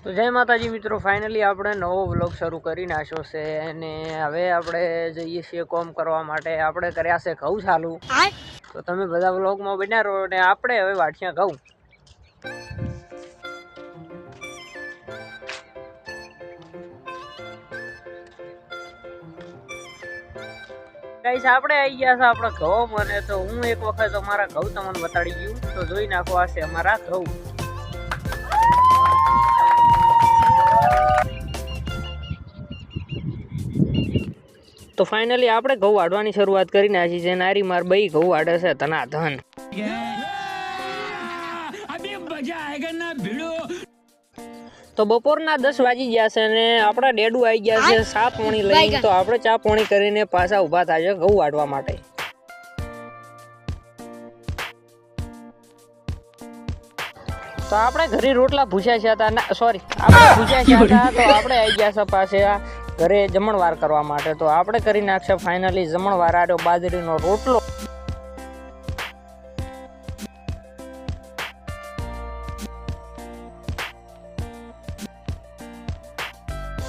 તો જય માતાજી મિત્રો, ફાઇનલી આપણે નવો વ્લોગ શરૂ કરી નાખ્યો છે અને હવે આપણે જઈએ છીએ કોમ કરવા માટે. આપણે કર્યા છે ઘઉં ચાલુ, તો તમે બધા વ્લોગમાં બન્યા રહો અને આપણે હવે વાટ્યા ઘઉં. ગાઈસ આપણે આવી ગયા છે આપણા ઘઉં મને. તો હું એક વખત અમારા ઘઉં તમને બતાડી ગયું, તો જોઈ નાખો. આ છે અમારા ઘઉં. તો ફાઇનલી આપણે ઘઉં વાળવાની શરૂઆત કરી નાખી છે. નારી માર બઈ ઘઉં વાળે છે ધના ધન. તો બપોરના 10 વાગી ગયા છે અને આપણા ડેડુ આવી ગયા છે ચા પાણી લઈને. તો આપણે ચા પાણી કરીને પાછા ઊભા થાય છે ઘઉં વાળવા માટે. તો આપણે ઘરે રોટલા ભૂસ્યા હતા, સોરી આપણે ભૂસ્યા હતા. તો આપણે આવી ગયા છે પાસે ઘરે જમણવાર કરવા માટે. તો આપણે કરી નાખશે ફાઇનલી જમણવાર. આડો બાજરીનો રોટલો.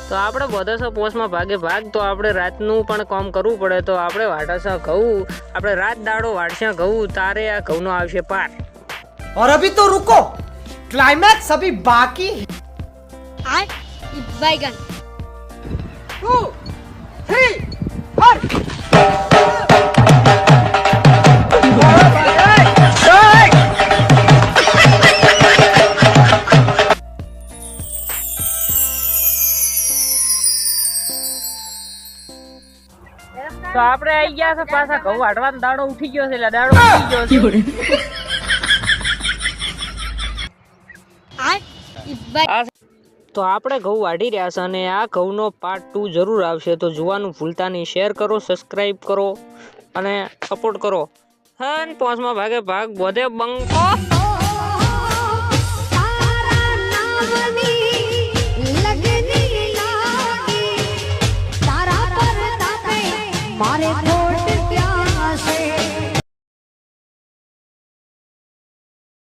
તો આપણે બધા પોસ્ટમાં ભાગે ભાગ. તો આપણે રાતનું પણ કામ કરવું પડે. તો આપણે વાટશે ઘઉં. આપણે રાત દાડો વાટશે ઘઉં, તારે આ ઘઉંનો આવશે પાર. और अभी तो रुको, क्लाइमैक्स अभी बाकी. बैगन 2 3 4 તો આપણે આવી ગયા છે પાછા ઘઉં વાટવાનો. દાડો ઉઠી ગયો છે, એટલે દાડો ઉઠી ગયો છે. તો આપણે ઘઉં વાઢી રહ્યા છે અને આ ઘઉંનો પાર્ટ 2 જરૂર આવશે. તો જોવાનું ભૂલતા નહીં. શેર કરો, સબસ્ક્રાઇબ કરો અને સપોર્ટ કરો. હન પોસ્ટમાં ભાગે ભાગ બધે બંકો. मारे